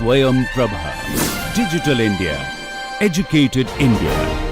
Swayam Prabha. Digital India. Educated India.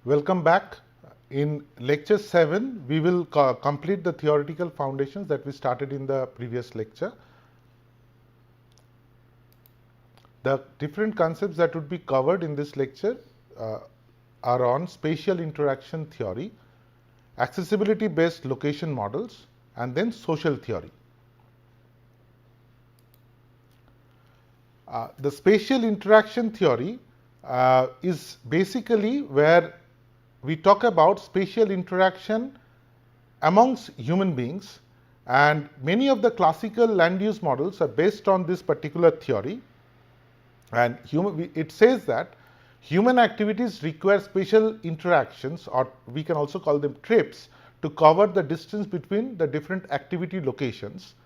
Welcome back. In lecture 7, we will complete the theoretical foundations that we started in the previous lecture. The different concepts that would be covered in this lecture are on spatial interaction theory, accessibility based location models, and then social theory. The spatial interaction theory is basically where we talk about spatial interaction amongst human beings, and many of the classical land use models are based on this particular theory. And it says that human activities require spatial interactions, or we can also call them trips, to cover the distance between the different activity locations,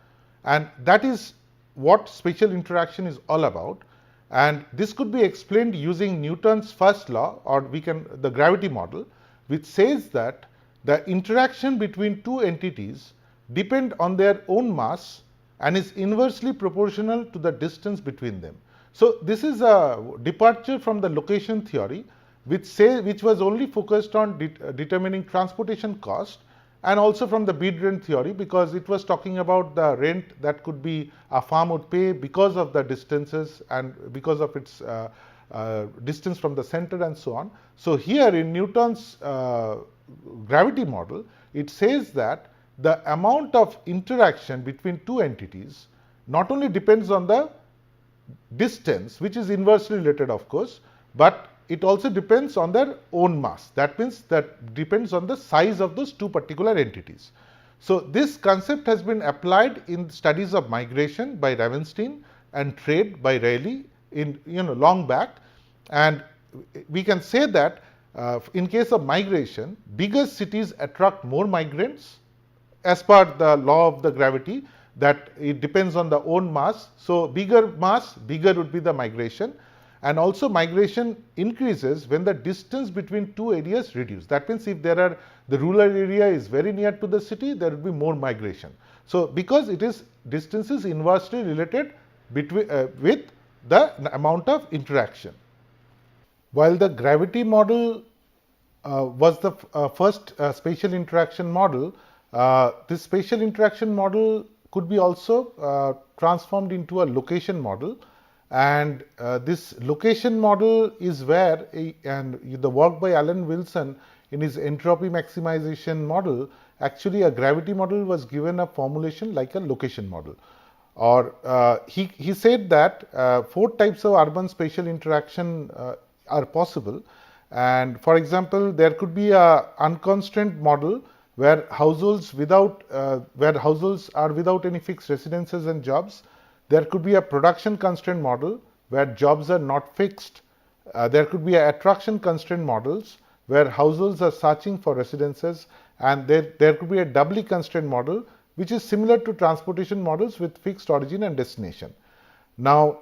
and that is what spatial interaction is all about. And this could be explained using Newton's first law, or the gravity model, which says that the interaction between two entities depend on their own mass and is inversely proportional to the distance between them. So this is a departure from the location theory, which was only focused on determining transportation cost, and also from the bid rent theory, because it was talking about the rent that could be a farm would pay because of the distances and because of its distance from the center and so on. So here in Newton's gravity model, it says that the amount of interaction between two entities not only depends on the distance, which is inversely related of course, but it also depends on their own mass. That means that depends on the size of those two particular entities. So this concept has been applied in studies of migration by Ravenstein and trade by Rayleigh in long back, and we can say that in case of migration, bigger cities attract more migrants as per the law of the gravity, that it depends on the own mass. So bigger mass, bigger would be the migration. And also migration increases when the distance between two areas reduce. That means if the rural area is very near to the city, there will be more migration. So because distance is inversely related with the amount of interaction. While the gravity model was the first spatial interaction model, this spatial interaction model could be also transformed into a location model. And this location model is where, and the work by Alan Wilson in his entropy maximization model, actually a gravity model was given a formulation like a location model. Or he said that 4 types of urban spatial interaction are possible. And for example, there could be a unconstrained model where households are without any fixed residences and jobs. There could be a production constraint model where jobs are not fixed. There could be attraction constraint models where households are searching for residences, and there could be a doubly constraint model which is similar to transportation models with fixed origin and destination. Now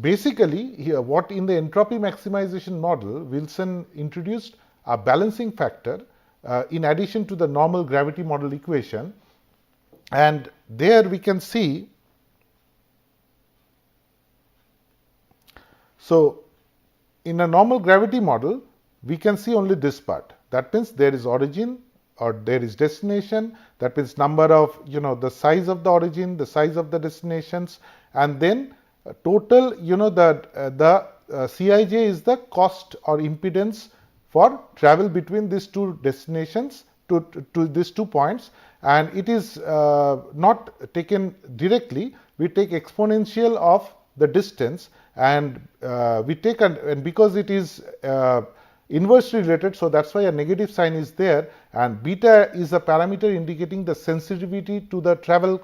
basically here, what in the entropy maximization model, Wilson introduced a balancing factor in addition to the normal gravity model equation, and there we can see. So in a normal gravity model, we can see only this part. That means there is origin or there is destination. That means number of, the size of the origin, the size of the destinations, and then total, the Cij is the cost or impedance for travel between these two destinations to these 2 points, and it is not taken directly. We take exponential of the distance, and we take and because it is inversely related, so that's why a negative sign is there, and beta is a parameter indicating the sensitivity to the travel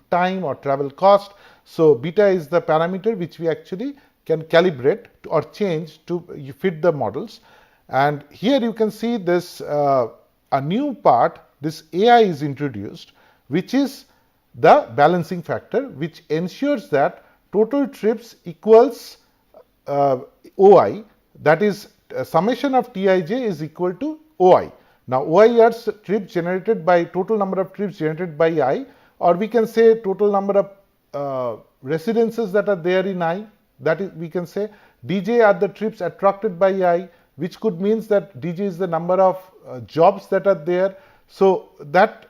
time or travel cost. So beta is the parameter which we actually can calibrate or change to fit the models. And here you can see this a new part, this AI is introduced, which is the balancing factor, which ensures that total trips equals OI, that is summation of Tij is equal to OI. Now OI are trips generated by total number of trips generated by I, or we can say total number of residences that are there in I, that is we can say Dj are the trips attracted by I, which could means that Dj is the number of jobs that are there. So that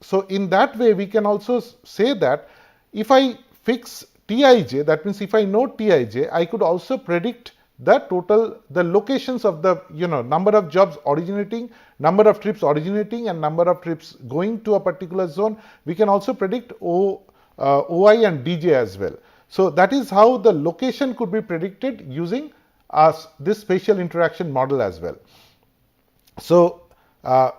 so in that way we can also say that if I fix Tij, that means if I know Tij, I could also predict the total, the locations of the number of jobs originating, number of trips originating, and number of trips going to a particular zone. We can also predict OI and Dj as well. So that is how the location could be predicted using this spatial interaction model as well. So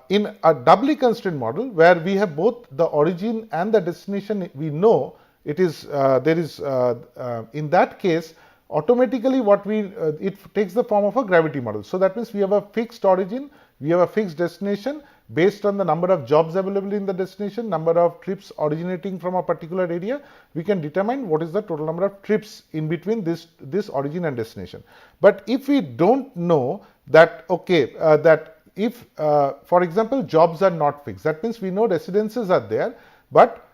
in a doubly constrained model where we have both the origin and the destination, we know it is there is in that case automatically what it takes the form of a gravity model. So that means we have a fixed origin, we have a fixed destination. Based on the number of jobs available in the destination, number of trips originating from a particular area, we can determine what is the total number of trips in between this origin and destination. But if we don't know that, okay, that if for example jobs are not fixed, that means we know residences are there, but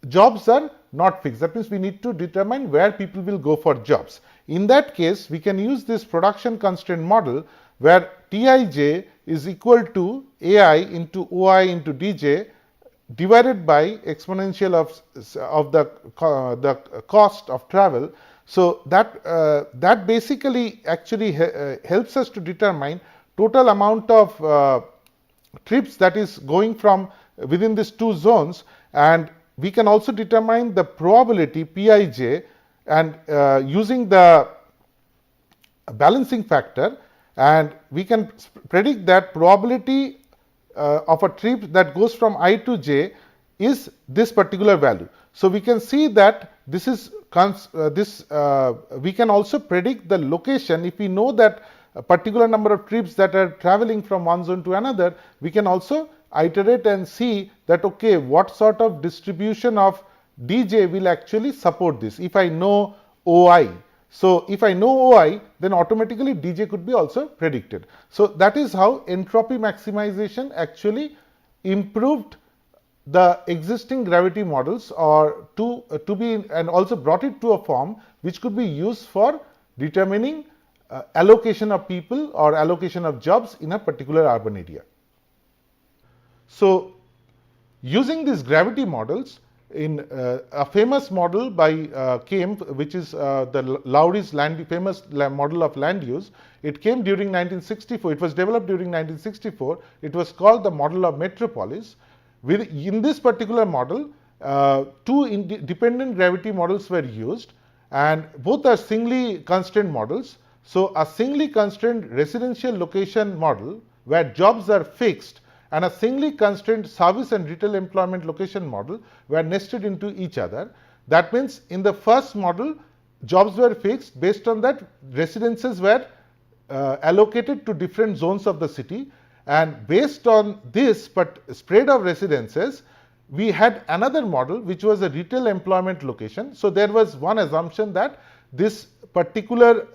jobs are not fixed. That means we need to determine where people will go for jobs. In that case, we can use this production constraint model where Tij is equal to Ai into Oi into Dj divided by exponential of the cost of travel. So that basically actually helps us to determine total amount of trips that is going from within these two zones, and we can also determine the probability Pij and using the balancing factor, and we can predict that probability of a trip that goes from I to j is this particular value. So we can see that this is we can also predict the location. If we know that a particular number of trips that are traveling from one zone to another, we can also iterate and see that, okay, what sort of distribution of Dj will actually support this if I know Oi. So if I know Oi, then automatically Dj could be also predicted. So that is how entropy maximization actually improved the existing gravity models, or to be, and also brought it to a form which could be used for determining allocation of people or allocation of jobs in a particular urban area. So using these gravity models, in a famous model by came, which is the Lowry's famous model of land use. It came during 1964. It was developed during 1964. It was called the model of metropolis. In this particular model, two dependent gravity models were used, and both are singly constrained models. So a singly constrained residential location model where jobs are fixed, and a singly constrained service and retail employment location model were nested into each other. That means in the first model, jobs were fixed. Based on that, residences were allocated to different zones of the city, and based on this spread of residences, we had another model which was a retail employment location. So there was one assumption that this particular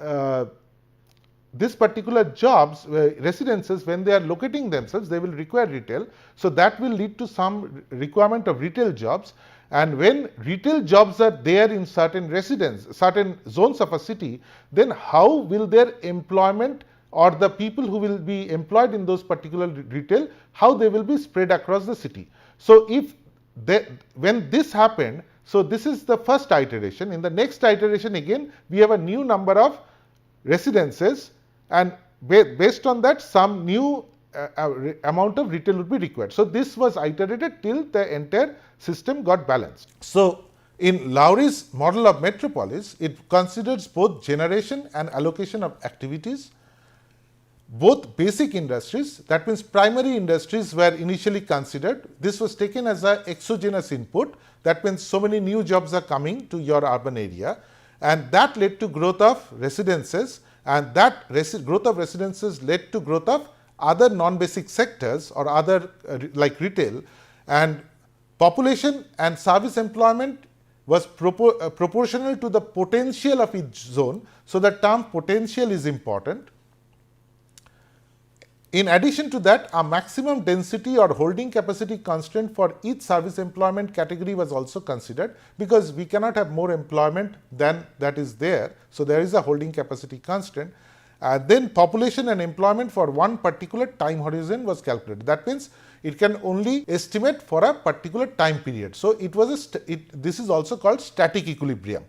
jobs, residences, when they are locating themselves, they will require retail. So that will lead to some requirement of retail jobs. And when retail jobs are there in certain certain zones of a city, then how will their employment, or the people who will be employed in those particular retail, how they will be spread across the city. So when this happened, so this is the first iteration. In the next iteration again, we have a new number of residences, and based on that, some new amount of retail would be required. So this was iterated till the entire system got balanced. So in Lowry's model of metropolis, it considers both generation and allocation of activities. both basic industries, that means primary industries were initially considered. This was taken as an exogenous input, that means so many new jobs are coming to your urban area, and that led to growth of residences, and that growth of residences led to growth of other non-basic sectors or other like retail, and population and service employment was proportional to the potential of each zone. So, the term potential is important. In addition to that, a maximum density or holding capacity constraint for each service employment category was also considered, because we cannot have more employment than that is there. So, there is a holding capacity constraint. Then population and employment for one particular time horizon was calculated. That means it can only estimate for a particular time period. So, it was this is also called static equilibrium.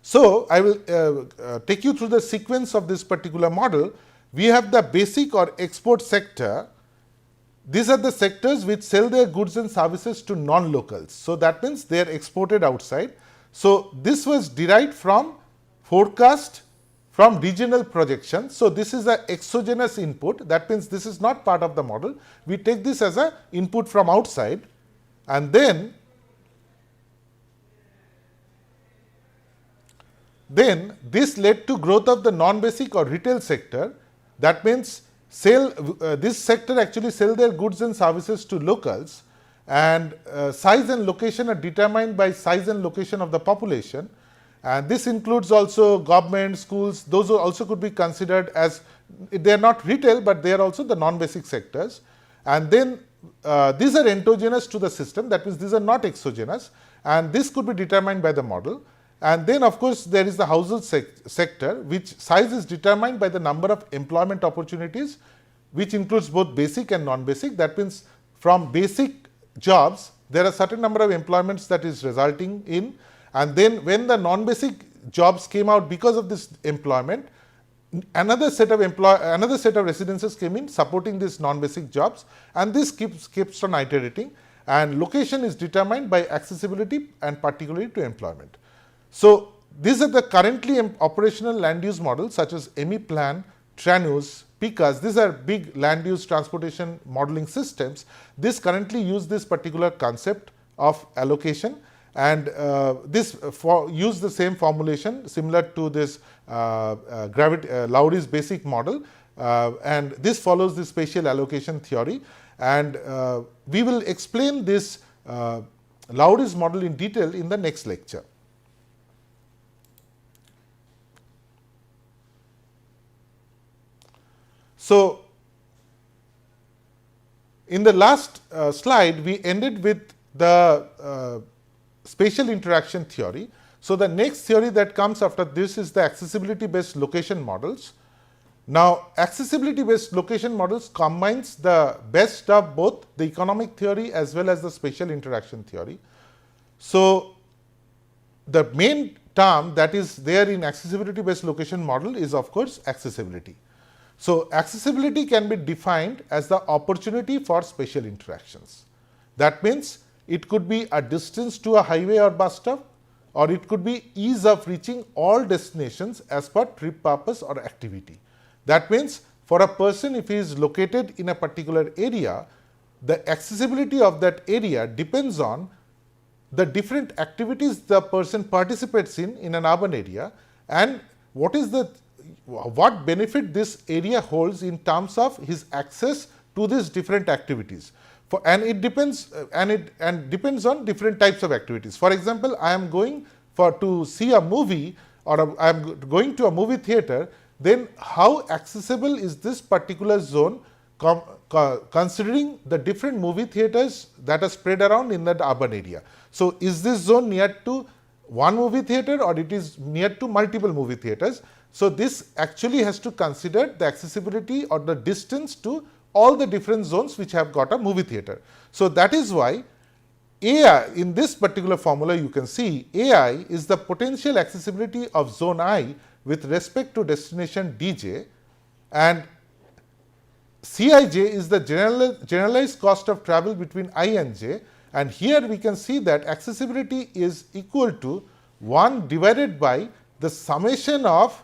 So, I will take you through the sequence of this particular model. We have the basic or export sector. These are the sectors which sell their goods and services to non-locals. So, that means they are exported outside. So, this was derived from forecast from regional projection. So, this is an exogenous input. That means this is not part of the model. We take this as an input from outside, and then this led to growth of the non-basic or retail sector. That means this sector actually sell their goods and services to locals, and size and location are determined by size and location of the population, and this includes also government, schools. Those also could be considered as, they are not retail, but they are also the non-basic sectors. And then these are endogenous to the system, that means these are not exogenous, and this could be determined by the model. And then of course, there is the household sector, which size is determined by the number of employment opportunities, which includes both basic and non-basic. That means from basic jobs, there are certain number of employments that is resulting in, and then when the non-basic jobs came out because of this employment, another set of residences came in supporting these non-basic jobs, and this keeps on iterating, and location is determined by accessibility and particularly to employment. So, these are the currently operational land use models such as EMI-Plan, TRANUS, PICAS. These are big land use transportation modeling systems. This currently use this particular concept of allocation, and use the same formulation similar to this Lowry's basic model, and this follows the spatial allocation theory, and we will explain this Lowry's model in detail in the next lecture. So, in the last slide, we ended with the spatial interaction theory. So, the next theory that comes after this is the accessibility based location models. Now, accessibility based location models combines the best of both the economic theory as well as the spatial interaction theory. So, the main term that is there in accessibility based location model is of course accessibility. So, accessibility can be defined as the opportunity for spatial interactions. That means, it could be a distance to a highway or bus stop, or it could be ease of reaching all destinations as per trip purpose or activity. That means, for a person, if he is located in a particular area, the accessibility of that area depends on the different activities the person participates in an urban area, and what benefit this area holds in terms of his access to these different activities. And it depends on different types of activities. For example, I am going to see a movie, or I am going to a movie theater, then how accessible is this particular zone considering the different movie theaters that are spread around in that urban area. So, is this zone near to one movie theater, or it is near to multiple movie theaters? So, this actually has to consider the accessibility or the distance to all the different zones which have got a movie theater. So, that is why AI, in this particular formula you can see, AI is the potential accessibility of zone I with respect to destination dj, and Cij is the generalized cost of travel between I and j, and here we can see that accessibility is equal to 1 divided by the summation of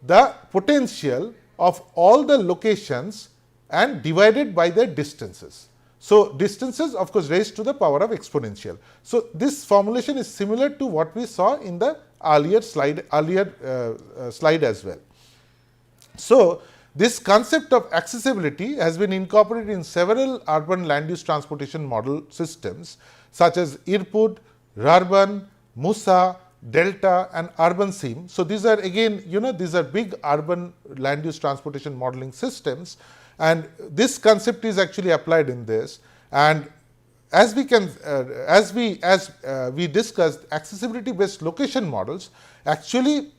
the potential of all the locations and divided by their distances. So, distances of course raised to the power of exponential. So, this formulation is similar to what we saw in the earlier slide as well. So, this concept of accessibility has been incorporated in several urban land use transportation model systems such as IRPUD, Rurban, Musa, Delta and Urban SIM. So, these are again these are big urban land use transportation modeling systems, and this concept is actually applied in this. And as we discussed, accessibility based location models actually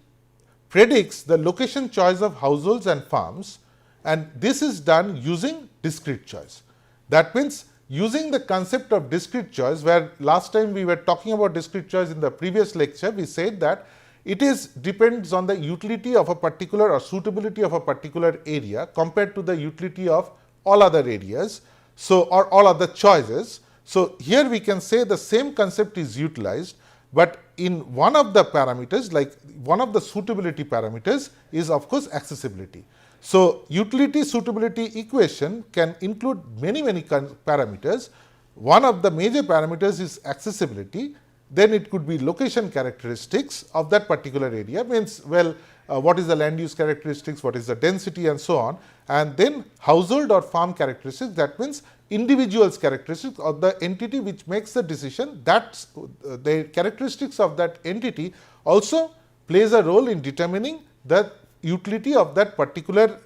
predicts the location choice of households and farms, and this is done using discrete choice. That means using the concept of discrete choice, where last time we were talking about discrete choice in the previous lecture, we said that it depends on the utility of a particular or suitability of a particular area compared to the utility of all other areas, so or all other choices. So, here we can say the same concept is utilized, but in one of the parameters, like one of the suitability parameters is of course accessibility. So, utility suitability equation can include many parameters. One of the major parameters is accessibility, then it could be location characteristics of that particular area, means what is the land use characteristics, what is the density and so on, and then household or farm characteristics, that means individuals characteristics of the entity which makes the decision, that the characteristics of that entity also plays a role in determining the utility of that particular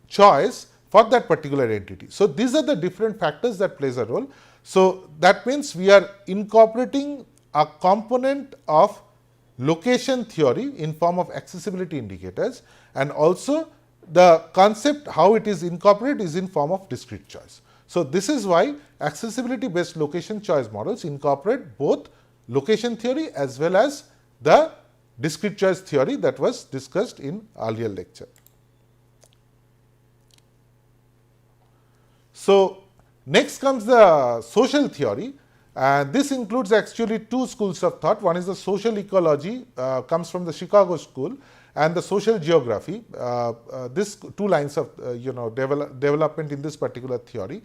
choice for that particular entity. So, these are the different factors that plays a role. So, that means we are incorporating a component of location theory in form of accessibility indicators, and also the concept how it is incorporated is in form of discrete choice. So, this is why accessibility based location choice models incorporate both location theory as well as the discrete choice theory that was discussed in earlier lecture. So, next comes the social theory, and this includes actually two schools of thought. One is the social ecology, comes from the Chicago school, and the social geography. This two lines of development in this particular theory.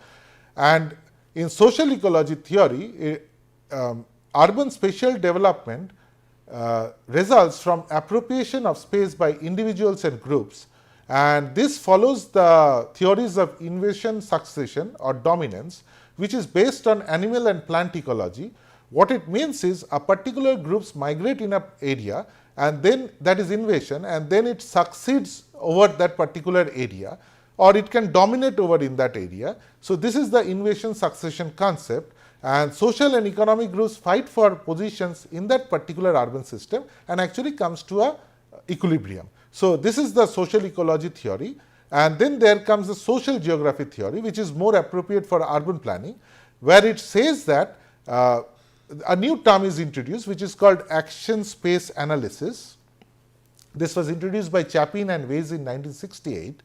And in social ecology theory, urban spatial development results from appropriation of space by individuals and groups, and this follows the theories of invasion, succession or dominance, which is based on animal and plant ecology. What it means is a particular groups migrate in an area, and then that is invasion, and then it succeeds over that particular area, or it can dominate over in that area. So, this is the invasion succession concept, and social and economic groups fight for positions in that particular urban system and actually comes to a equilibrium. So, this is the social ecology theory, and then there comes the social geography theory, which is more appropriate for urban planning, where it says that a new term is introduced which is called action space analysis. This was introduced by Chapin and Weiss in 1968.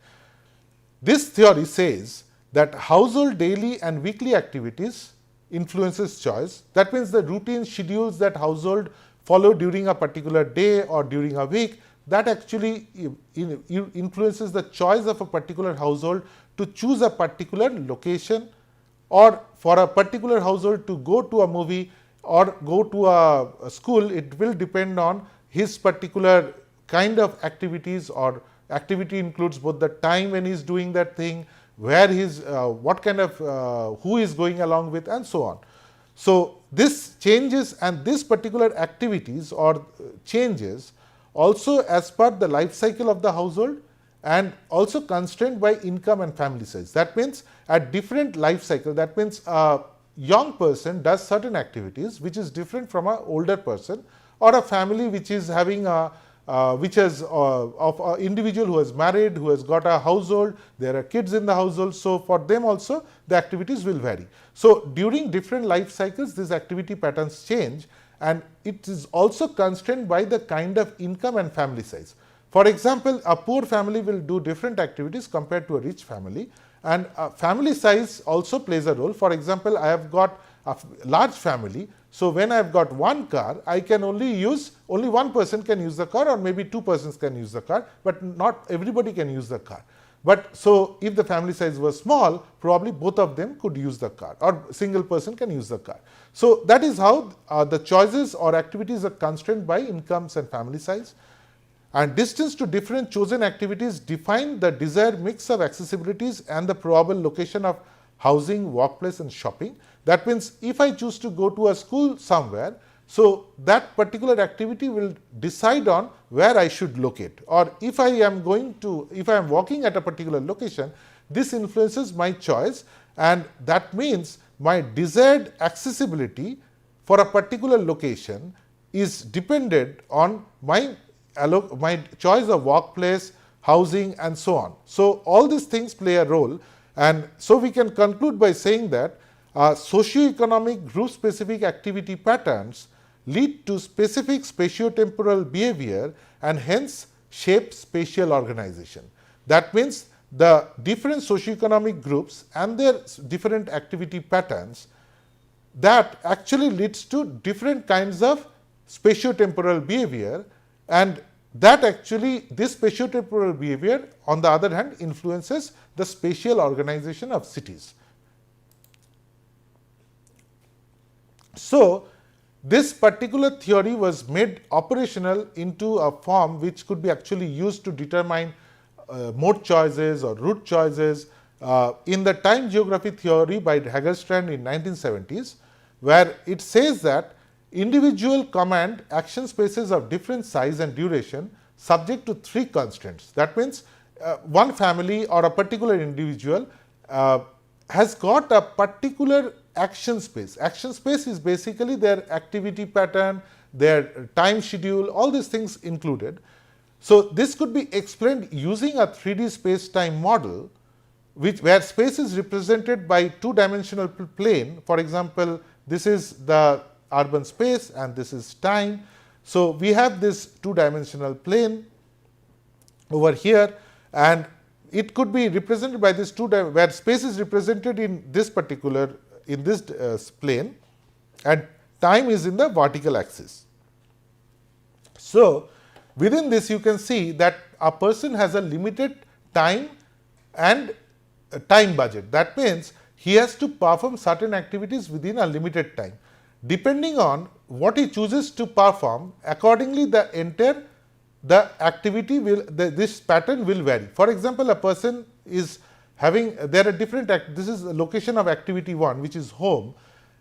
This theory says that household daily and weekly activities influences choice. That means the routine schedules that household follow during a particular day or during a week, that actually influences the choice of a particular household to choose a particular location, or for a particular household to go to a movie or go to a school. It will depend on his particular kind of activities, or activity includes both the time when he is doing that thing, where he is, what kind of, who is going along with, and so on. So, this changes, and this particular activities or changes also as per the life cycle of the household, and also constrained by income and family size. That means at different life cycle, that means a young person does certain activities which is different from an older person, or a family which is having a of an individual who is married, who has got a household, there are kids in the household. So, for them also the activities will vary. So, during different life cycles these activity patterns change, and it is also constrained by the kind of income and family size. For example, a poor family will do different activities compared to a rich family, and family size also plays a role. For example, I have got a large family, So when I've got one car, I can only one person can use the car, or maybe two persons can use the car, but not everybody can use the car. But so if the family size was small, probably both of them could use the car, or single person can use the car. So that is how the choices or activities are constrained by incomes and family size. And distance to different chosen activities define the desired mix of accessibilities and the probable location of housing, workplace and shopping. That means if I choose to go to a school somewhere, so that particular activity will decide on where I should locate, or if I am walking at a particular location, this influences my choice, and that means my desired accessibility for a particular location is dependent on my choice of workplace, housing and so on. So all these things play a role, and so we can conclude by saying that socio-economic group-specific activity patterns lead to specific spatiotemporal behavior and hence shape spatial organization. That means the different socio-economic groups and their different activity patterns, that actually leads to different kinds of spatiotemporal behavior, and that actually this spatiotemporal behavior on the other hand influences the spatial organization of cities. So this particular theory was made operational into a form which could be actually used to determine mode choices or route choices in the time geography theory by Hagerstrand in 1970s, where it says that individual command action spaces of different size and duration subject to three constraints. That means one family or a particular individual has got a particular action space. Action space is basically their activity pattern, their time schedule, all these things included. So this could be explained using a 3D space-time model, where space is represented by two-dimensional plane. For example, this is the urban space and this is time. So we have this two-dimensional plane over here, and it could be represented by this where space is represented in this particular plane, and time is in the vertical axis. So within this you can see that a person has a limited time and time budget. That means he has to perform certain activities within a limited time. Depending on what he chooses to perform, accordingly the activity this pattern will vary. For example, a person is having, there are different this is the location of activity 1, which is home,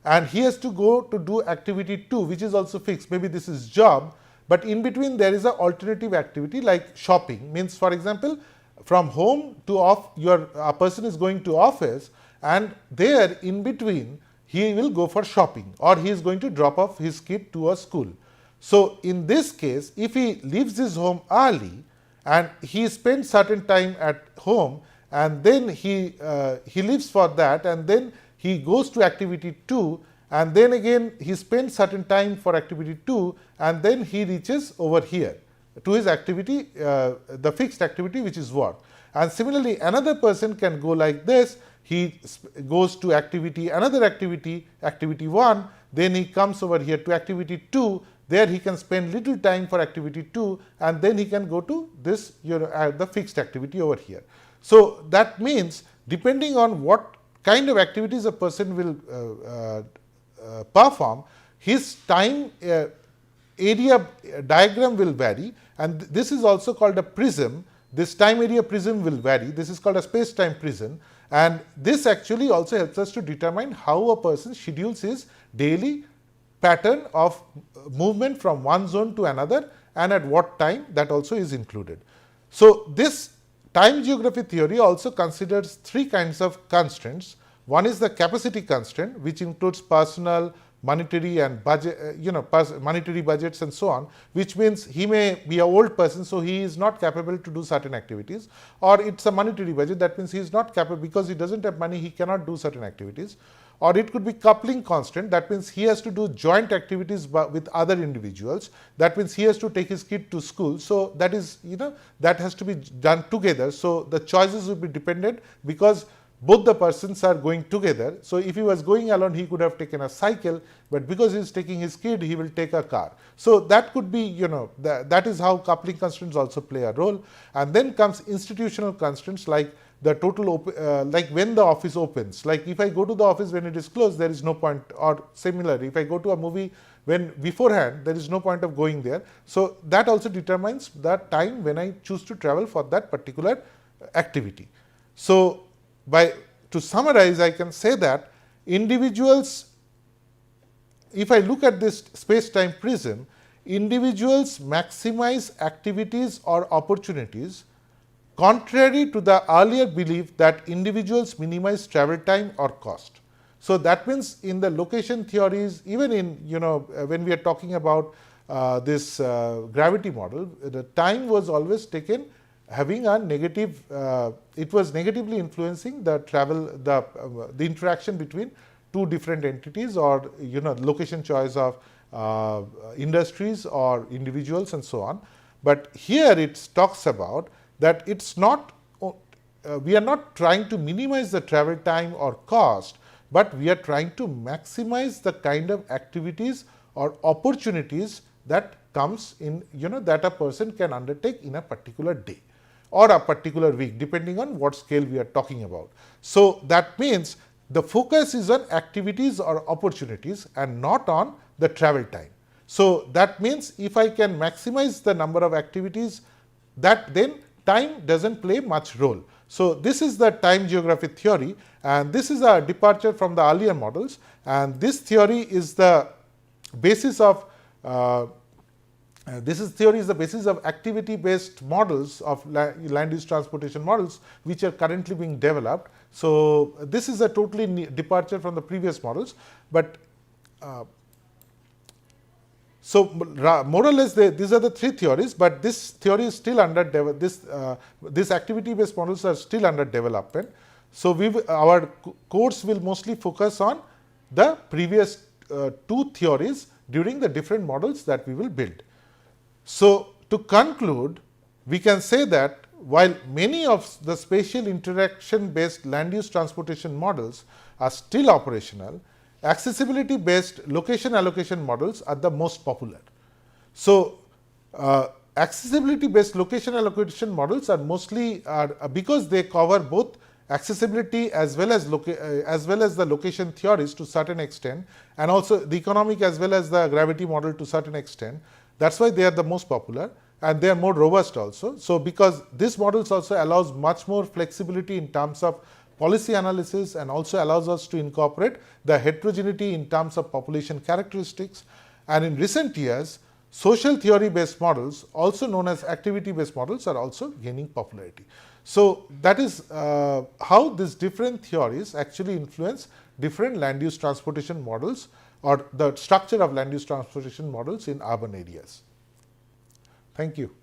and he has to go to do activity 2, which is also fixed. Maybe this is job, but in between there is an alternative activity like shopping. Means, for example, from home to a person is going to office, and there in between he will go for shopping, or he is going to drop off his kid to a school. So in this case, if he leaves his home early and he spends certain time at home, and then he leaves for that, and then he goes to activity 2, and then again he spends certain time for activity 2, and then he reaches over here to his activity, the fixed activity, which is work. And similarly, another person can go like this. He goes to another activity 1, then he comes over here to activity 2, there he can spend little time for activity 2, and then he can go to this the fixed activity over here. So that means depending on what kind of activities a person will perform, his time area diagram will vary, and this is also called a prism. This time area prism will vary. This is called a space-time prism, and this actually also helps us to determine how a person schedules his daily pattern of movement from one zone to another, and at what time, that also is included. So this time geography theory also considers three kinds of constraints. One is the capacity constraint, which includes personal, monetary and budget, monetary budgets and so on, which means he may be an old person, so he is not capable to do certain activities, or it's a monetary budget, that means he is not capable because he doesn't have money, he cannot do certain activities. Or it could be coupling constraint, that means he has to do joint activities with other individuals, that means he has to take his kid to school, so that is, that has to be done together. So the choices will be dependent because both the persons are going together. So if he was going alone, he could have taken a cycle, but because he is taking his kid, he will take a car. So that could be, that is how coupling constraints also play a role. And then comes institutional constraints like the total, like when the office opens. Like if I go to the office when it is closed, there is no point, or similarly, if I go to a movie when beforehand, there is no point of going there. So that also determines the time when I choose to travel for that particular activity. So to summarize, I can say that individuals, if I look at this space-time prism, individuals maximize activities or opportunities contrary to the earlier belief that individuals minimize travel time or cost. So that means in the location theories, even in, when we are talking about this gravity model, the time was always taken having a negative, it was negatively influencing the travel, the interaction between two different entities, or location choice of industries or individuals and so on. But here it talks about that it's not, we are not trying to minimize the travel time or cost, but we are trying to maximize the kind of activities or opportunities that comes in, that a person can undertake in a particular day or a particular week, depending on what scale we are talking about. So that means the focus is on activities or opportunities and not on the travel time. So that means if I can maximize the number of activities, that then time doesn't play much role. So this is the time geography theory, and this is a departure from the earlier models, and this theory is the basis of activity-based models of land use transportation models, which are currently being developed. So this is a totally departure from the previous models, but so more or less these are the three theories, but this theory is still under this activity-based models are still under development. So our course will mostly focus on the previous two theories during the different models that we will build. So to conclude, we can say that while many of the spatial interaction-based land use transportation models are still operational, accessibility-based location allocation models are the most popular. So accessibility-based location allocation models are mostly because they cover both accessibility as well as the location theories to certain extent, and also the economic as well as the gravity model to certain extent. That's why they are the most popular, and they are more robust also. So because this models also allows much more flexibility in terms of policy analysis, and also allows us to incorporate the heterogeneity in terms of population characteristics. And in recent years, social theory based models, also known as activity based models, are also gaining popularity. So that is how these different theories actually influence different land use transportation models, or the structure of land use transportation models in urban areas. Thank you.